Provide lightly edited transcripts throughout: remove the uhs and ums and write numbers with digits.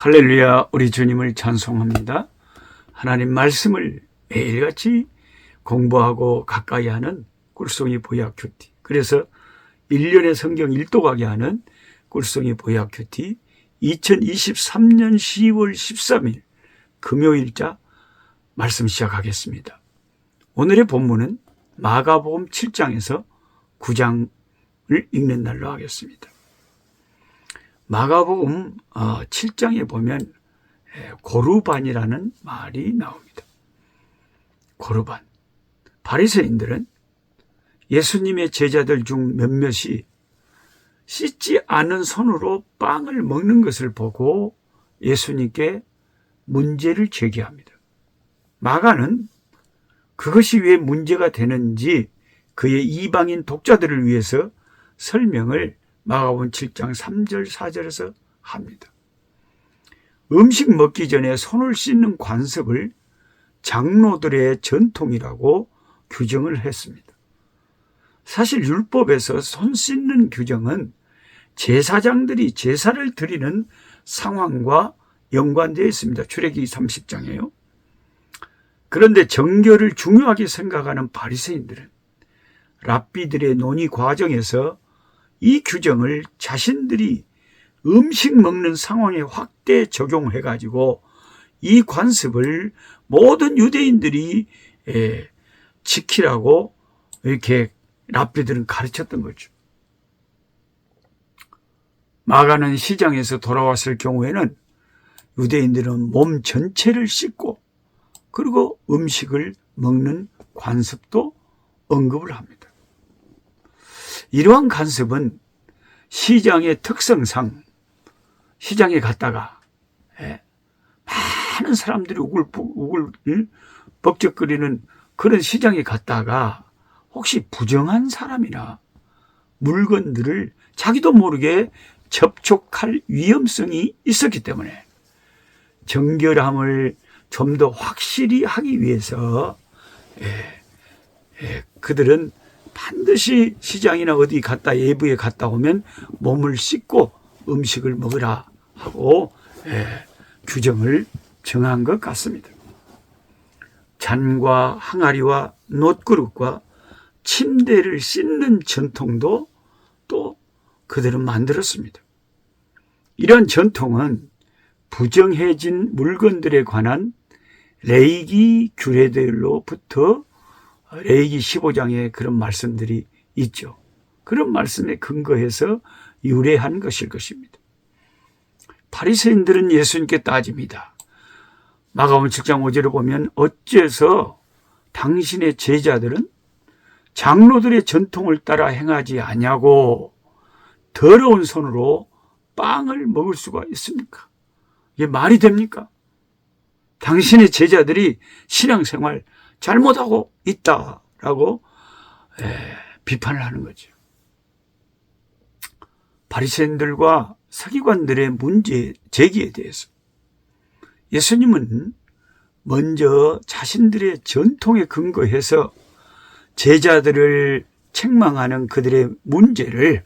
할렐루야, 우리 주님을 찬송합니다. 하나님 말씀을 매일같이 공부하고 가까이 하는 꿀송이 보약큐티. 그래서 1년에 성경 1도 가게 하는 꿀송이 보약큐티 2023년 10월 13일 금요일자 말씀 시작하겠습니다. 오늘의 본문은 마가복음 7장에서 9장을 읽는 날로 하겠습니다. 마가복음 7장에 보면 고르반이라는 말이 나옵니다. 고르반. 바리새인들은 예수님의 제자들 중 몇몇이 씻지 않은 손으로 빵을 먹는 것을 보고 예수님께 문제를 제기합니다. 마가는 그것이 왜 문제가 되는지 그의 이방인 독자들을 위해서 설명을 마가복음 7장 3절 4절에서 합니다. 음식 먹기 전에 손을 씻는 관습을 장로들의 전통이라고 규정을 했습니다. 사실 율법에서 손 씻는 규정은 제사장들이 제사를 드리는 상황과 연관되어 있습니다. 출애굽기 30장이에요. 그런데 정결을 중요하게 생각하는 바리새인들은 랍비들의 논의 과정에서 이 규정을 자신들이 음식 먹는 상황에 확대 적용해가지고 이 관습을 모든 유대인들이 지키라고 이렇게 랍비들은 가르쳤던 거죠. 마가는 시장에서 돌아왔을 경우에는 유대인들은 몸 전체를 씻고 그리고 음식을 먹는 관습도 언급을 합니다. 이러한 관습은 시장의 특성상 시장에 갔다가 많은 사람들이 벅적거리는 그런 시장에 갔다가 혹시 부정한 사람이나 물건들을 자기도 모르게 접촉할 위험성이 있었기 때문에 정결함을 좀 더 확실히 하기 위해서 그들은 반드시 시장이나 어디 갔다 예부에 갔다 오면 몸을 씻고 음식을 먹으라 하고 규정을 정한 것 같습니다. 잔과 항아리와 놋그릇과 침대를 씻는 전통도 또 그들은 만들었습니다. 이런 전통은 부정해진 물건들에 관한 레위기 규례들로부터 레위기 15장에 그런 말씀들이 있죠. 그런 말씀에 근거해서 유래한 것일 것입니다. 바리새인들은 예수님께 따집니다. 마가복음 7장 5절을 보면 어째서 당신의 제자들은 장로들의 전통을 따라 행하지 아니하고 더러운 손으로 빵을 먹을 수가 있습니까? 이게 말이 됩니까? 당신의 제자들이 신앙생활 잘못하고 있다라고 비판을 하는 거죠. 바리새인들과 서기관들의 문제 제기에 대해서 예수님은 먼저 자신들의 전통에 근거해서 제자들을 책망하는 그들의 문제를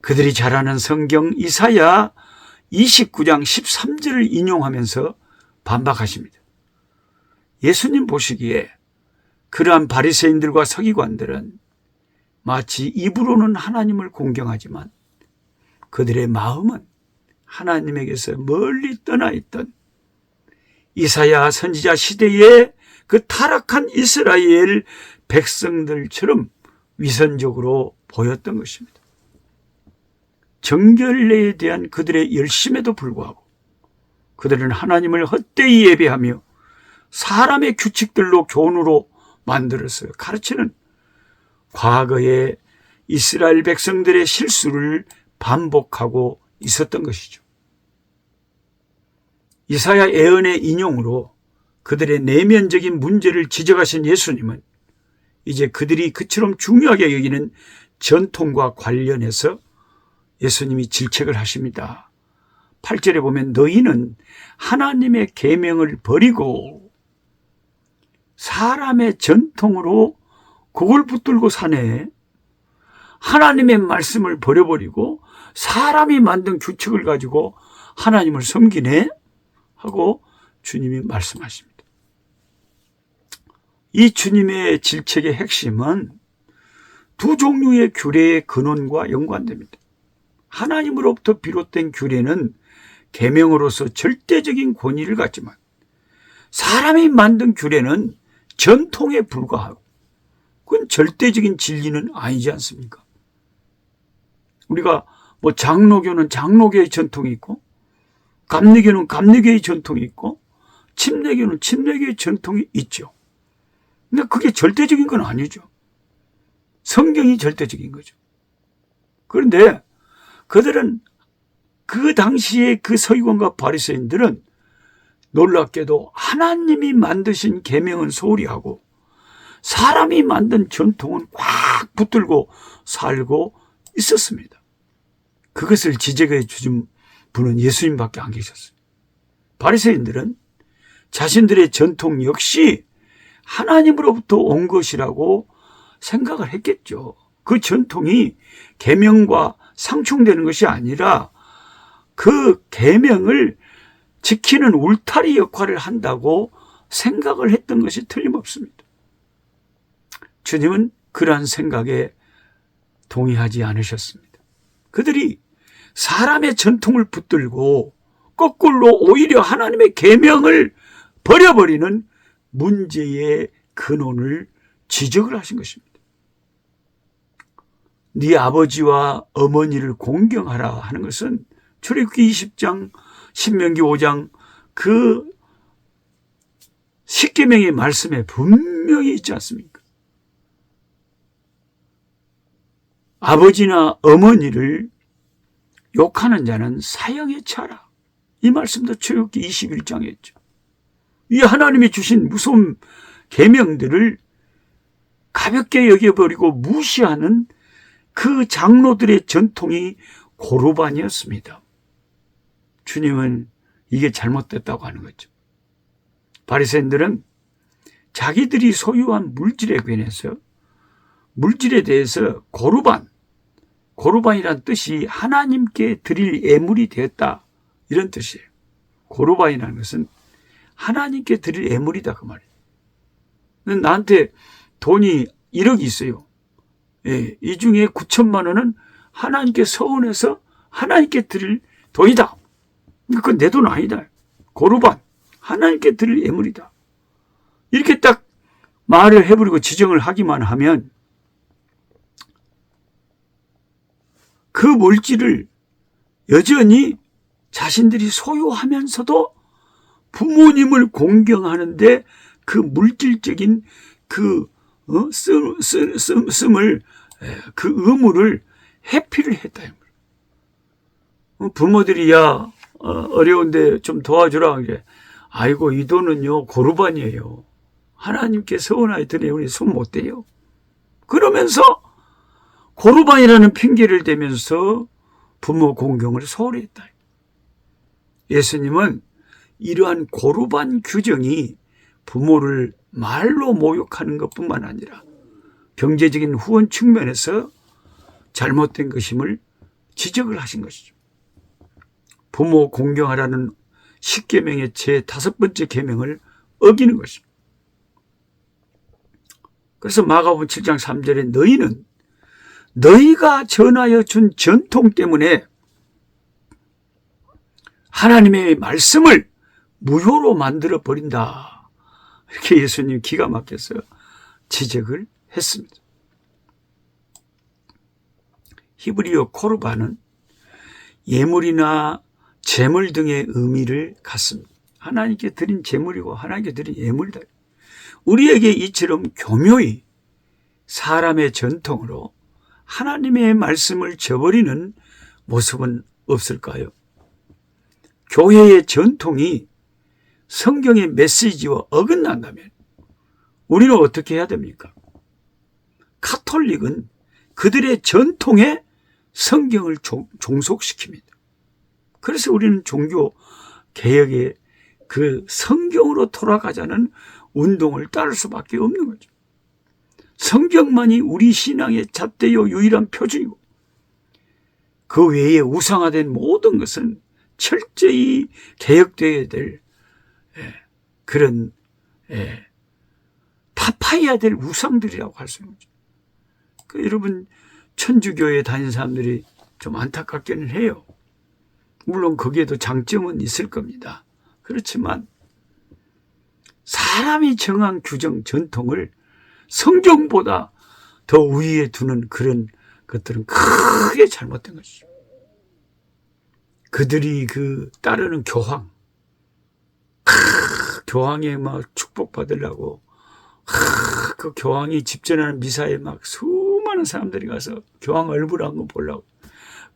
그들이 잘 아는 성경 이사야 29장 13절을 인용하면서 반박하십니다. 예수님 보시기에 그러한 바리새인들과 서기관들은 마치 입으로는 하나님을 공경하지만 그들의 마음은 하나님에게서 멀리 떠나 있던 이사야 선지자 시대의 그 타락한 이스라엘 백성들처럼 위선적으로 보였던 것입니다. 정결례에 대한 그들의 열심에도 불구하고 그들은 하나님을 헛되이 예배하며 사람의 규칙들로 교훈으로 만들어서 가르치는 과거의 이스라엘 백성들의 실수를 반복하고 있었던 것이죠. 이사야 예언의 인용으로 그들의 내면적인 문제를 지적하신 예수님은 이제 그들이 그처럼 중요하게 여기는 전통과 관련해서 예수님이 질책을 하십니다. 8절에 보면 너희는 하나님의 계명을 버리고 사람의 전통으로 그걸 붙들고 사네. 하나님의 말씀을 버려버리고 사람이 만든 규칙을 가지고 하나님을 섬기네 하고 주님이 말씀하십니다. 이 주님의 질책의 핵심은 두 종류의 규례의 근원과 연관됩니다. 하나님으로부터 비롯된 규례는 계명으로서 절대적인 권위를 갖지만 사람이 만든 규례는 전통에 불과하고 그건 절대적인 진리는 아니지 않습니까? 우리가 뭐 장로교는 장로교의 전통이 있고 감리교는 감리교의 전통이 있고 침례교는 침례교의 전통이 있죠. 근데 그게 절대적인 건 아니죠. 성경이 절대적인 거죠. 그런데 그들은 그 당시에 그 서기관과 바리새인들은 놀랍게도 하나님이 만드신 계명은 소홀히 하고 사람이 만든 전통은 꽉 붙들고 살고 있었습니다. 그것을 지적해 주신 분은 예수님밖에 안 계셨어요. 바리새인들은 자신들의 전통 역시 하나님으로부터 온 것이라고 생각을 했겠죠. 그 전통이 계명과 상충되는 것이 아니라 그 계명을 지키는 울타리 역할을 한다고 생각을 했던 것이 틀림없습니다. 주님은 그러한 생각에 동의하지 않으셨습니다. 그들이 사람의 전통을 붙들고 거꾸로 오히려 하나님의 계명을 버려버리는 문제의 근원을 지적을 하신 것입니다. 네 아버지와 어머니를 공경하라 하는 것은 출애굽기 20장, 신명기 5장 그 십계명의 말씀에 분명히 있지 않습니까? 아버지나 어머니를 욕하는 자는 사형에 처하라. 이 말씀도 출애굽기 21장에 있죠. 이 하나님이 주신 무서운 계명들을 가볍게 여겨버리고 무시하는 그 장로들의 전통이 고르반이었습니다. 주님은 이게 잘못됐다고 하는 거죠. 바리새인들은 자기들이 소유한 물질에 관해서 물질에 대해서 고르반이란 뜻이 하나님께 드릴 예물이 되었다 이런 뜻이에요. 고르반이라는 것은 하나님께 드릴 예물이다 그 말이에요. 나한테 돈이 1억이 있어요. 예, 이 중에 9천만 원은 하나님께 서원해서 하나님께 드릴 돈이다. 그건 내 돈 아니다. 고르반, 하나님께 드릴 예물이다. 이렇게 딱 말을 해버리고 지정을 하기만 하면 그 물질을 여전히 자신들이 소유하면서도 부모님을 공경하는데 그 물질적인 그 씀을 그 의무를 회피를 했다. 부모들이 야 어려운데 좀 도와주라. 아이고 이 돈은요 고르반이에요. 하나님께 서원하여 드리니 우리 손 못 대요. 그러면서 고르반이라는 핑계를 대면서 부모 공경을 소홀히 했다. 예수님은 이러한 고르반 규정이 부모를 말로 모욕하는 것뿐만 아니라 경제적인 후원 측면에서 잘못된 것임을 지적을 하신 것이죠. 부모 공경하라는 10계명의 제5번째 계명을 어기는 것입니다. 그래서 마가복음 7장 3절에 너희가 전하여 준 전통 때문에 하나님의 말씀을 무효로 만들어 버린다. 이렇게 예수님 기가 막혀서 지적을 했습니다. 히브리어 코르반은 예물이나 제물 등의 의미를 갖습니다. 하나님께 드린 제물이고 하나님께 드린 예물이다. 우리에게 이처럼 교묘히 사람의 전통으로 하나님의 말씀을 저버리는 모습은 없을까요? 교회의 전통이 성경의 메시지와 어긋난다면 우리는 어떻게 해야 됩니까? 가톨릭은 그들의 전통에 성경을 종속시킵니다. 그래서 우리는 종교 개혁의 그 성경으로 돌아가자는 운동을 따를 수밖에 없는 거죠. 성경만이 우리 신앙의 잣대요 유일한 표준이고 그 외에 우상화된 모든 것은 철저히 개혁되어야 될 그런 타파해야 될 우상들이라고 할 수 있는 거죠. 여러분 천주교에 다니는 사람들이 좀 안타깝기는 해요. 물론 거기에도 장점은 있을 겁니다. 그렇지만 사람이 정한 규정, 전통을 성경보다 더 우위에 두는 그런 것들은 크게 잘못된 것이죠. 그들이 따르는 교황, 교황에 막 축복받으려고 그 교황이 집전하는 미사에 막 수많은 사람들이 가서 교황 얼굴 한번 보려고,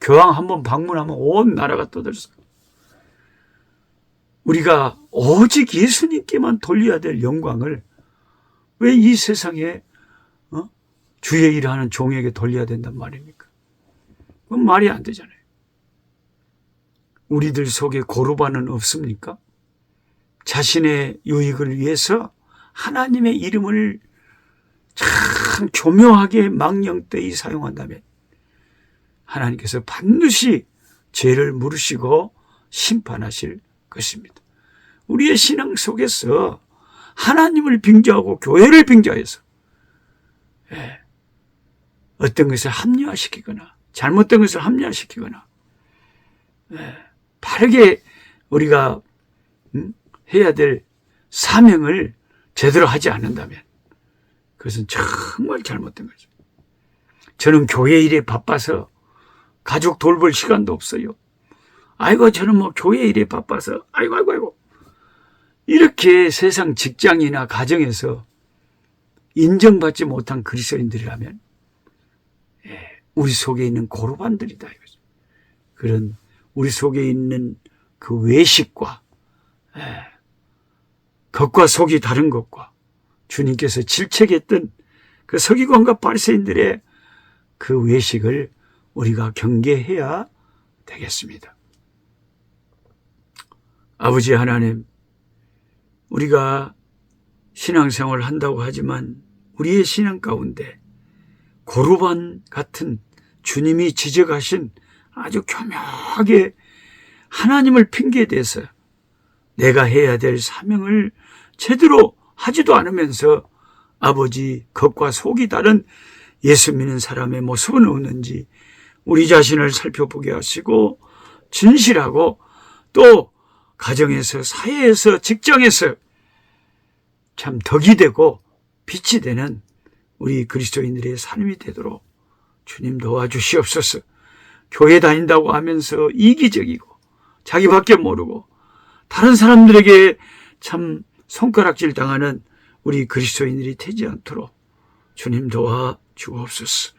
교황 한번 방문하면 온 나라가 떠들었어요. 우리가 오직 예수님께만 돌려야 될 영광을 왜 이 세상에 주의 일을 하는 종에게 돌려야 된단 말입니까? 그건 말이 안 되잖아요. 우리들 속에 고르반은 없습니까? 자신의 유익을 위해서 하나님의 이름을 참 교묘하게 망령되이 사용한다면 하나님께서 반드시 죄를 물으시고 심판하실 것입니다. 우리의 신앙 속에서 하나님을 빙자하고 교회를 빙자해서 어떤 것을 합리화시키거나 잘못된 것을 합리화시키거나 바르게 우리가 해야 될 사명을 제대로 하지 않는다면 그것은 정말 잘못된 거죠. 저는 교회 일에 바빠서 가족 돌볼 시간도 없어요. 아이고 저는 뭐 교회 일에 바빠서 아이고 이렇게 세상 직장이나 가정에서 인정받지 못한 그리스도인들이라면 우리 속에 있는 고르반들이다 이거죠. 그런 우리 속에 있는 그 외식과 겉과 속이 다른 것과 주님께서 질책했던 그 서기관과 바리새인들의 그 외식을 우리가 경계해야 되겠습니다. 아버지 하나님, 우리가 신앙생활을 한다고 하지만 우리의 신앙 가운데 고르반 같은 주님이 지적하신 아주 교묘하게 하나님을 핑계대서 내가 해야 될 사명을 제대로 하지도 않으면서 아버지 겉과 속이 다른 예수 믿는 사람의 모습은 없는지 우리 자신을 살펴보게 하시고 진실하고 또 가정에서 사회에서 직장에서 참 덕이 되고 빛이 되는 우리 그리스도인들의 삶이 되도록 주님 도와주시옵소서. 교회 다닌다고 하면서 이기적이고 자기밖에 모르고 다른 사람들에게 참 손가락질 당하는 우리 그리스도인들이 되지 않도록 주님 도와주옵소서.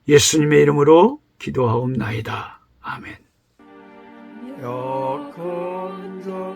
예수님의 이름으로 기도하옵나이다. 아멘. 약한 자